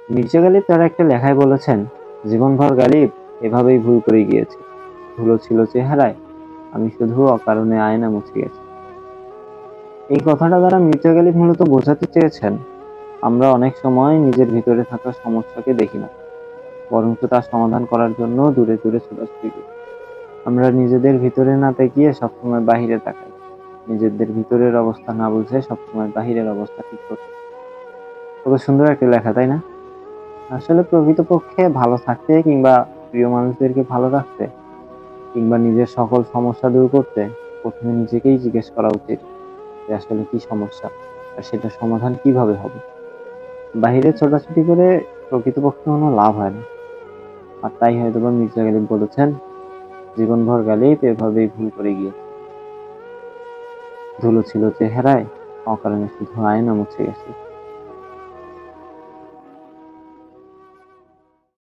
মির্জা গালিব তার একটা লেখায় বলেছেন, জীবনভর গালিব এভাবেই ভুল করে গিয়েছে, ধুলো ছিল চেহারায়, আমি শুধু অকারণে আয়না মুছে গেছি। এই কথাটা দ্বারা মির্জা গালিব মূলত বোঝাতে চেয়েছেন, আমরা অনেক সময় নিজের ভিতরে থাকা সমস্যাকে দেখি না, বরঞ্চ তার সমাধান করার জন্য দূরে দূরে ছোটাছুটি করি। আমরা নিজেদের ভিতরে না তাকিয়ে সবসময় বাহিরে তাকাই, নিজেদের ভিতরের অবস্থা না বুঝে সবসময় বাহিরের অবস্থা ঠিক করতে। কত সুন্দর একটা লেখা, তাই না? আসলে প্রকৃতপক্ষে ভালো থাকতে কিংবা প্রিয় মানুষদেরকে ভালো রাখতে কিংবা নিজের সকল সমস্যা দূর করতে প্রথমে নিজেকেই জিজ্ঞেস করা উচিত যে আসলে কি সমস্যা আর সেটা সমাধান কিভাবে হবে। বাহিরে ছোটাছুটি করে প্রকৃতপক্ষে কোনো লাভ হয় না। আর তাই হয়তোবা মির্জা গালিব বলেছেন, জীবনভর গালিব এভাবেই ভুল করে গিয়েছে, ধুলো ছিল চেহারায়, অকারণে শুধু আয়না মুছে গেছে।